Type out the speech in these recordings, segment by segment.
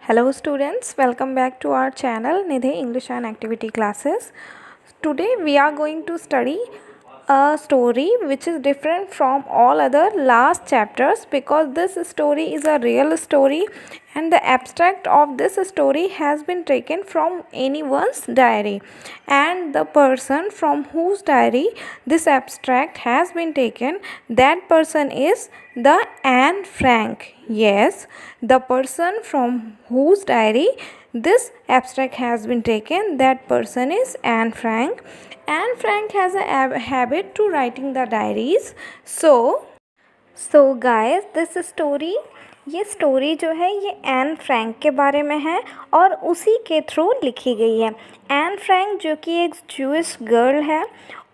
Hello students, welcome back to our channel Nidhi English and Activity Classes. Today we are going to study a story which is different from all other last chapters because this story is a real story and the abstract of this story has been taken from anyone's diary, and the person from whose diary this abstract has been taken, that person is the Anne Frank. Yes, the person from whose diary this abstract has been taken, that person is Anne Frank. Anne Frank has a habit to writing the diaries. So guys, this story, ये story जो है ये N Frank के बारे में है और उसी के थ्रू लिखी गई है। एन फ्रैंक जो कि एक जूइश गर्ल है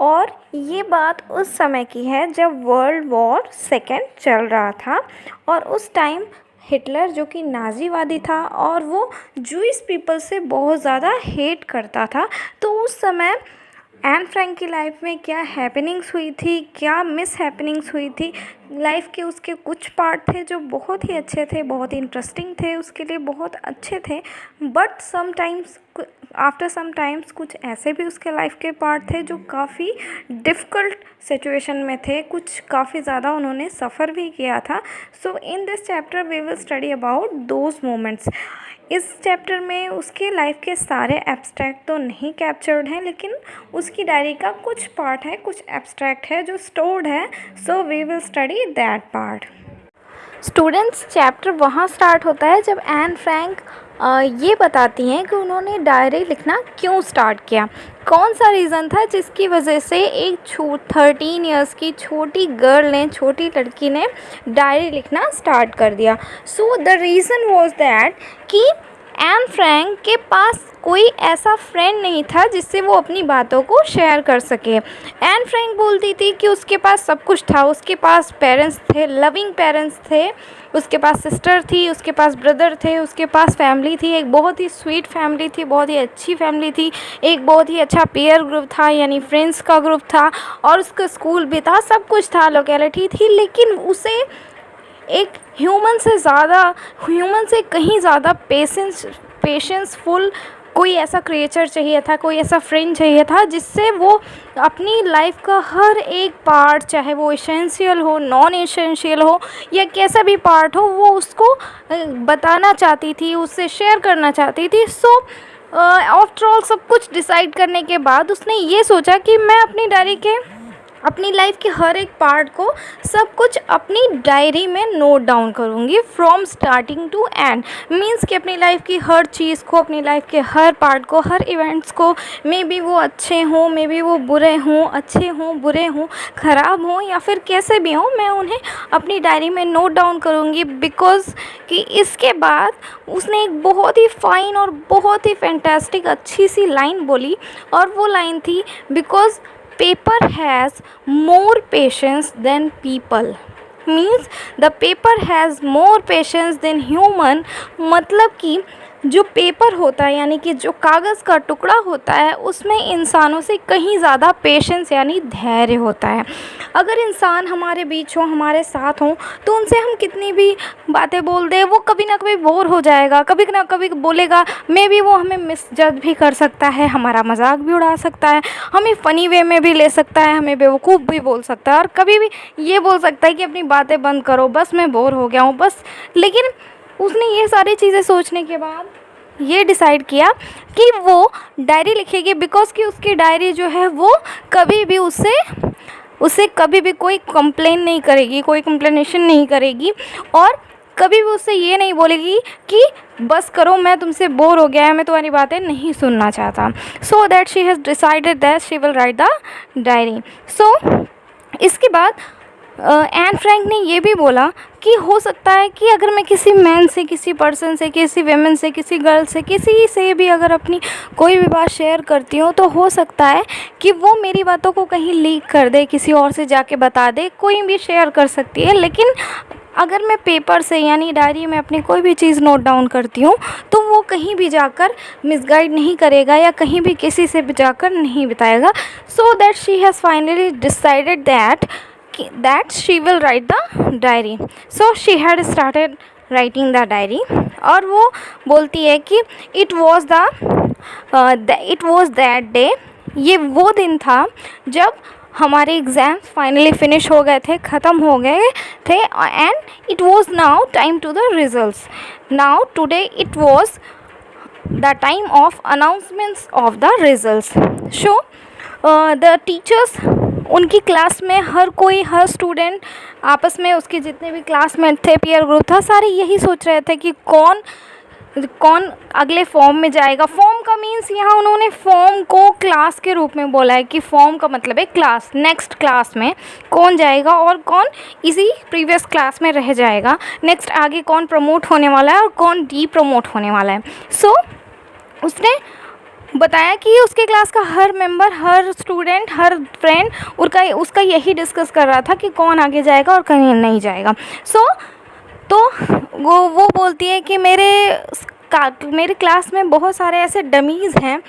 और ये बात उस समय की है जब वर्ल्ड वॉर सेकेंड चल रहा था और उस टाइम हिटलर जो कि नाज़ीवादी था और वो जूइश पीपल से बहुत ज़्यादा हेट करता था। तो उस समय एन फ्रैंक की लाइफ में क्या हैपनिंग्स हुई थी, क्या मिस हैपनिंग्स हुई थी, लाइफ के उसके कुछ पार्ट थे जो बहुत ही अच्छे थे, बहुत ही इंटरेस्टिंग थे, उसके लिए बहुत अच्छे थे। बट समटाइम्स आफ्टर समटाइम्स कुछ ऐसे भी उसके लाइफ के पार्ट थे जो काफ़ी डिफ़िकल्ट सिचुएशन में थे, कुछ काफ़ी ज़्यादा उन्होंने सफ़र भी किया था। So in this chapter we will study about those moments. इस चैप्टर में उसके लाइफ के सारे एब्स्ट्रैक्ट तो नहीं कैप्चर्ड हैं, लेकिन उसकी डायरी का कुछ पार्ट है, कुछ एब्स्ट्रैक्ट है जो स्टोर्ड है। So we will study that part. Students, chapter वहाँ स्टार्ट होता है जब एन फ्रैंक ये बताती हैं कि उन्होंने डायरी लिखना क्यों स्टार्ट किया, कौन सा रीज़न था जिसकी वजह से एक 13 इयर्स की छोटी गर्ल ने, छोटी लड़की ने डायरी लिखना स्टार्ट कर दिया। So the reason was that कि एन फ्रैंक के पास कोई ऐसा फ्रेंड नहीं था जिससे वो अपनी बातों को शेयर कर सके। एन फ्रैंक बोलती थी कि उसके पास सब कुछ था, उसके पास पेरेंट्स थे, लविंग पेरेंट्स थे, उसके पास सिस्टर थी, उसके पास ब्रदर थे, उसके पास फैमिली थी, एक बहुत ही स्वीट फैमिली थी, बहुत ही अच्छी फैमिली थी, एक बहुत ही अच्छा पीयर ग्रुप था यानी फ्रेंड्स का ग्रुप था, और उसका स्कूल भी था, सब कुछ था, लोकेलिटी थी। लेकिन उसे एक ह्यूमन से कहीं ज़्यादा पेशेंसफुल कोई ऐसा क्रिएचर चाहिए था, कोई ऐसा फ्रेंड चाहिए था जिससे वो अपनी लाइफ का हर एक पार्ट, चाहे वो एसेंशियल हो, नॉन एसेंशियल हो या कैसा भी पार्ट हो, वो उसको बताना चाहती थी, उससे शेयर करना चाहती थी। सो आफ्टर ऑल सब कुछ डिसाइड करने के बाद उसने ये सोचा कि मैं अपनी लाइफ के हर एक पार्ट को, सब कुछ अपनी डायरी में नोट डाउन करूँगी from starting to end. Means कि अपनी लाइफ की हर चीज़ को, अपनी लाइफ के हर पार्ट को, हर इवेंट्स को, मे बी वो अच्छे हों, मे बी वो बुरे हों, अच्छे हों, बुरे हों, ख़राब हों या फिर कैसे भी हों, मैं उन्हें अपनी डायरी में नोट डाउन करूँगी। बिकॉज़ कि इसके बाद उसने एक बहुत ही फ़ाइन और बहुत ही फैंटास्टिक अच्छी सी लाइन बोली, और वो लाइन थी, because paper has more patience than people। means the paper has more patience than human। मतलब कि जो पेपर होता है यानी कि जो कागज़ का टुकड़ा होता है उसमें इंसानों से कहीं ज़्यादा पेशेंस यानी धैर्य होता है। अगर इंसान हमारे बीच हो, हमारे साथ हो, तो उनसे हम कितनी भी बातें बोल दें, वो कभी ना कभी बोर हो जाएगा, कभी ना कभी बोलेगा, मे बी वो हमें मिसजज भी कर सकता है, हमारा मजाक भी उड़ा सकता है, हमें फ़नी वे में भी ले सकता है, हमें बेवकूफ़ भी बोल सकता है, और कभी भी ये बोल सकता है कि अपनी बातें बंद करो, बस मैं बोर हो गया हूँ बस। लेकिन उसने ये सारी चीज़ें सोचने के बाद ये डिसाइड किया कि वो डायरी लिखेगी, बिकॉज़ कि उसकी डायरी जो है वो कभी भी उसे कभी भी कोई कंप्लेन नहीं करेगी, कोई कंप्लेनेशन नहीं करेगी, और कभी भी उससे ये नहीं बोलेगी कि बस करो, मैं तुमसे बोर हो गया है, मैं तुम्हारी बातें नहीं सुनना चाहता। So that she has decided that she will write the diary. So इसके बाद एन फ्रैंक ने ये भी बोला कि हो सकता है कि अगर मैं किसी मैन से, किसी पर्सन से, किसी वेमेन से, किसी गर्ल से, किसी से भी अगर अपनी कोई भी बात शेयर करती हूँ तो हो सकता है कि वो मेरी बातों को कहीं लीक कर दे, किसी और से जाके बता दे, कोई भी शेयर कर सकती है। लेकिन अगर मैं पेपर से यानी डायरी में अपनी कोई भी चीज़ नोट डाउन करती हूँ तो वो कहीं भी जाकर मिसगाइड नहीं करेगा या कहीं भी किसी से भी जाकर नहीं बताएगा। सो that she has finally decided that she will write the diary। So she had started writing the diary, और वो बोलती है कि इट वॉज दैट डे, ये वो दिन था जब हमारे एग्ज़ाम्स फाइनली फिनिश हो गए थे, ख़त्म हो गए थे, and it was now time to the results. Now today it was the time of announcements of the results. So the teachers, उनकी क्लास में हर कोई, हर स्टूडेंट आपस में, उसके जितने भी क्लासमेट थे, पीयर ग्रुप था, सारे यही सोच रहे थे कि कौन अगले फॉर्म में जाएगा। फॉर्म का मीन्स यहाँ उन्होंने फॉर्म को क्लास के रूप में बोला है कि फॉर्म का मतलब है क्लास, नेक्स्ट क्लास में कौन जाएगा और कौन इसी प्रीवियस क्लास में रह जाएगा, नेक्स्ट आगे कौन प्रमोट होने वाला है और कौन डी प्रमोट होने वाला है। सो उसने बताया कि उसके क्लास का हर मेंबर, हर स्टूडेंट, हर फ्रेंड उसका यही डिस्कस कर रहा था कि कौन आगे जाएगा और कहीं नहीं जाएगा। तो वो बोलती है कि मेरे क्लास में बहुत सारे ऐसे डमीज़ हैं,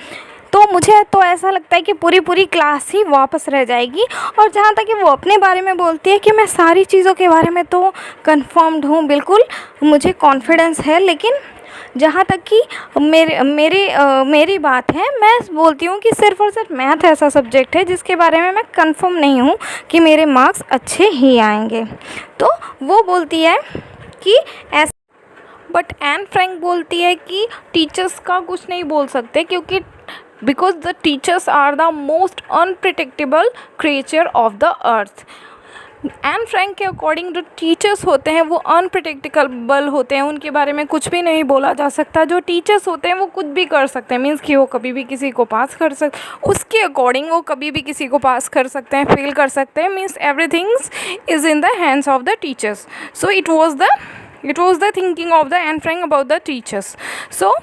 तो मुझे तो ऐसा लगता है कि पूरी क्लास ही वापस रह जाएगी। और जहाँ तक कि वो अपने बारे में बोलती है कि मैं सारी चीज़ों के बारे में तो कंफर्म्ड हूँ, बिल्कुल मुझे कॉन्फिडेंस है, लेकिन जहाँ तक कि मेरी बात है, मैं बोलती हूँ कि सिर्फ़ और सिर्फ मैथ ऐसा सब्जेक्ट है जिसके बारे में मैं कंफर्म नहीं हूँ कि मेरे मार्क्स अच्छे ही आएंगे। तो वो बोलती है कि ऐसा, बट एन फ्रैंक बोलती है कि टीचर्स का कुछ नहीं बोल सकते, क्योंकि because the teachers are the most unpredictable creature of the earth. Anne Frank के अकॉर्डिंग जो टीचर्स होते हैं वो अनप्रिडिक्टेबल होते हैं, उनके बारे में कुछ भी नहीं बोला जा सकता। जो टीचर्स होते हैं वो कुछ भी कर सकते हैं, मीन्स कि वो कभी भी किसी को पास कर सकते, उसके अकॉर्डिंग वो कभी भी किसी को पास कर सकते हैं, फेल कर सकते हैं, means everything's is in the hands of the teachers. So it was the thinking of the Anne Frank about the teachers. So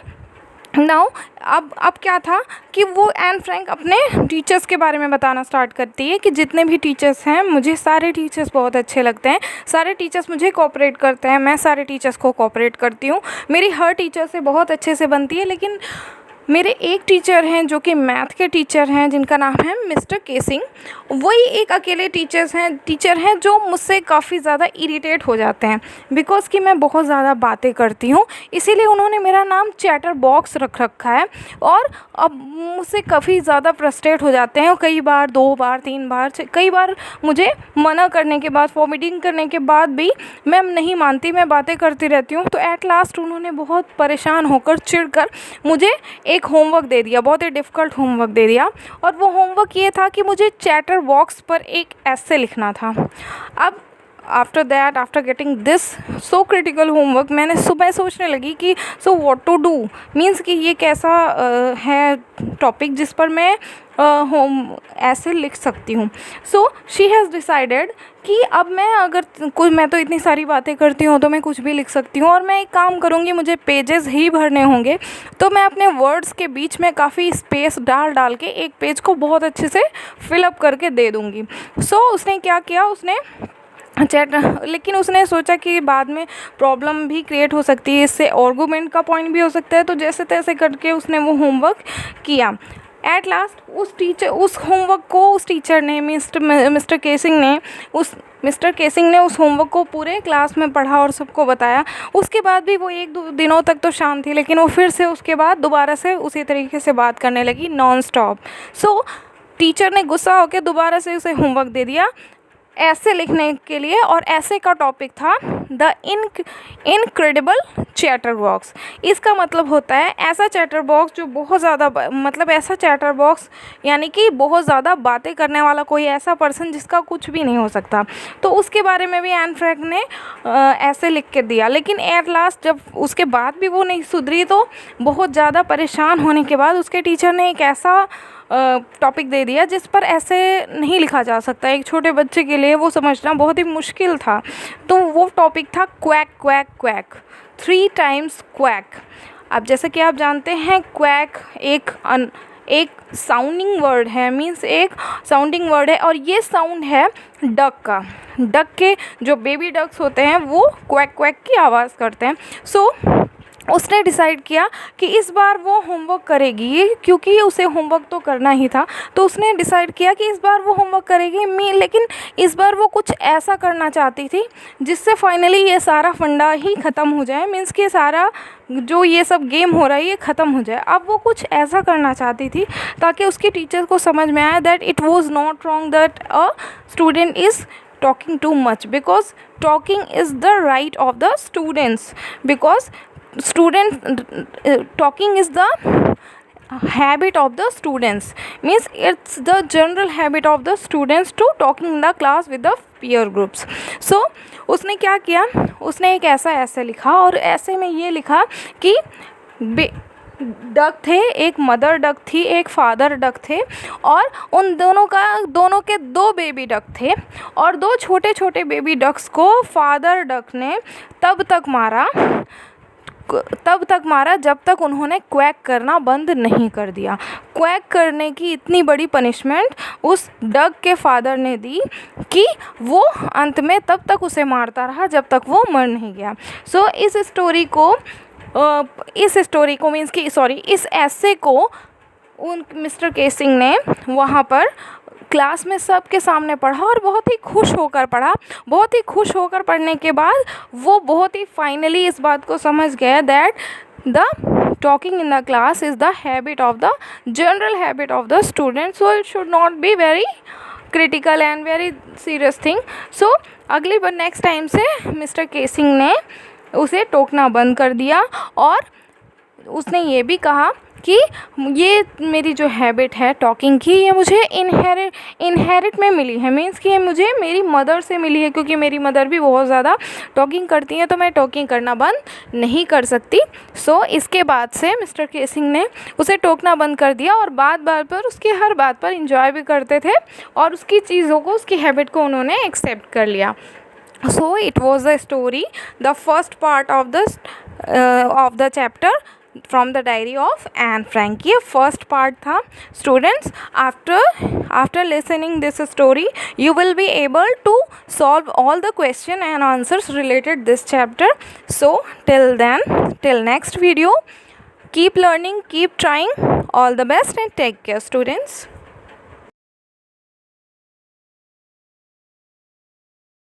now अब क्या था कि वो एन फ्रैंक अपने टीचर्स के बारे में बताना स्टार्ट करती है कि जितने भी टीचर्स हैं, मुझे सारे टीचर्स बहुत अच्छे लगते हैं, सारे टीचर्स मुझे कोऑपरेट करते हैं, मैं सारे टीचर्स को कोऑपरेट करती हूँ, मेरी हर टीचर से बहुत अच्छे से बनती है, लेकिन मेरे एक टीचर हैं जो कि मैथ के टीचर हैं, जिनका नाम है मिस्टर केसिंग। वही एक अकेले टीचर हैं जो मुझसे काफ़ी ज़्यादा इरिटेट हो जाते हैं, बिकॉज़ कि मैं बहुत ज़्यादा बातें करती हूँ, इसीलिए उन्होंने मेरा नाम चैटर बॉक्स रख रखा है। और अब मुझसे काफ़ी ज़्यादा फ्रस्ट्रेट हो जाते हैं, कई बार 2 बार 3 बार, कई बार मुझे मना करने के बाद, फॉरबिडिंग करने के बाद भी मैं नहीं मानती, मैं बातें करती रहती हूँ। तो एट लास्ट उन्होंने बहुत परेशान होकर, चिढ़कर मुझे एक होमवर्क दे दिया, बहुत ही डिफ़िकल्ट होमवर्क दे दिया। और वो होमवर्क ये था कि मुझे चैटर बॉक्स पर एक एस्से लिखना था। अब after getting this so critical homework, मैंने सुबह सोचने लगी कि so what to do, means कि ये कैसा है टॉपिक जिस पर मैं ऐसे लिख सकती हूँ। सो शी हैज़ डिसाइडेड कि अब मैं तो इतनी सारी बातें करती हूँ तो मैं कुछ भी लिख सकती हूँ, और मैं एक काम करूँगी, मुझे पेजेस ही भरने होंगे, तो मैं अपने वर्ड्स के बीच में काफ़ी स्पेस डाल के एक पेज को बहुत अच्छे से फिलअप करके दे दूँगी। सो उसने क्या किया, लेकिन उसने सोचा कि बाद में प्रॉब्लम भी क्रिएट हो सकती है, इससे आर्गूमेंट का पॉइंट भी हो सकता है, तो जैसे तैसे करके उसने वो होमवर्क किया। एट लास्ट उस होमवर्क को उस टीचर ने, मिस्टर केसिंग ने उस होमवर्क को पूरे क्लास में पढ़ा और सबको बताया। उसके बाद भी वो 1-2 दिनों तक तो शांत थी, लेकिन वो फिर से उसके बाद दोबारा से उसी तरीके से बात करने लगी, नॉन स्टॉप। सो टीचर ने गुस्सा होकर दोबारा से उसे होमवर्क दे दिया ऐसे लिखने के लिए, और ऐसे का टॉपिक था द इनक्रेडिबल चैटर बॉक्स। इसका मतलब होता है ऐसा चैटर बॉक्स जो बहुत ज़्यादा, मतलब ऐसा चैटर बॉक्स यानी कि बहुत ज़्यादा बातें करने वाला कोई ऐसा पर्सन जिसका कुछ भी नहीं हो सकता। तो उसके बारे में भी एन फ्रैंक ने ऐसे लिख के दिया, लेकिन एट लास्ट जब उसके बाद भी वो नहीं सुधरी, तो बहुत ज़्यादा परेशान होने के बाद उसके टीचर ने एक ऐसा टॉपिक दे दिया जिस पर ऐसे नहीं लिखा जा सकता। एक छोटे बच्चे के लिए वो समझना बहुत ही मुश्किल था। तो वो टॉपिक था quack quack quack, 3 times quack. अब जैसे कि आप जानते हैं, क्वैक एक साउंडिंग वर्ड है, मीन्स एक साउंडिंग वर्ड है, और ये साउंड है डक का। डक के जो बेबी डक्स होते हैं वो क्वैक क्वैक की आवाज़ करते हैं। सो उसने डिसाइड किया कि इस बार वो होमवर्क करेगी, क्योंकि उसे होमवर्क तो करना ही था। तो उसने डिसाइड किया कि इस बार वो होमवर्क करेगी। लेकिन इस बार वो कुछ ऐसा करना चाहती थी जिससे फाइनली ये सारा फंडा ही ख़त्म हो जाए, मीन्स कि सारा जो ये सब गेम हो रहा है ये ख़त्म हो जाए। अब वो कुछ ऐसा करना चाहती थी ताकि उसके टीचर को समझ में आए that it was not wrong that a student is talking too much, because talking is the right of the students, because talking is the habit of the students, means it's the general habit of the students to talking in the class with the peer groups. So उसने क्या किया, उसने एक ऐसा ऐसे लिखा, और ऐसे में ये लिखा कि डक थे, एक मदर डक थी, एक फादर डक थे, और उन दोनों के 2 बेबी डक थे, और 2 छोटे छोटे बेबी डक्स को फादर डक ने तब तक मारा जब तक उन्होंने क्वैक करना बंद नहीं कर दिया। क्वैक करने की इतनी बड़ी पनिशमेंट उस डक के फादर ने दी कि वो अंत में तब तक उसे मारता रहा जब तक वो मर नहीं गया। सो इस स्टोरी को मीन्स कि इस ऐसे को मिस्टर केसिंग ने वहाँ पर क्लास में सबके सामने पढ़ा, और बहुत ही खुश होकर पढ़ा। बहुत ही खुश होकर पढ़ने के बाद वो बहुत ही फाइनली इस बात को समझ गया that the talking in the class is the habit of the general habit of the student, so it should not be very critical and very serious thing. So अगली बार नेक्स्ट टाइम से mister Keesing ने उसे टोकना बंद कर दिया, और उसने ये भी कहा कि ये मेरी जो हैबिट है टॉकिंग की, ये मुझे इनहेरिट में मिली है, मीन्स कि ये मुझे मेरी मदर से मिली है, क्योंकि मेरी मदर भी बहुत ज़्यादा टॉकिंग करती हैं, तो मैं टॉकिंग करना बंद नहीं कर सकती। सो इसके बाद से मिस्टर केसिंग ने उसे टोकना बंद कर दिया, और बात पर उसकी हर बात पर इंजॉय भी करते थे, और उसकी चीज़ों को, उसकी हैबिट को उन्होंने एक्सेप्ट कर लिया। So it was a story, the first part of the chapter from the diary of Anne Frank. ये first part था students. After listening this story, you will be able to solve all the question and answers related this chapter. So till next video, keep learning, keep trying. All the best and take care, students.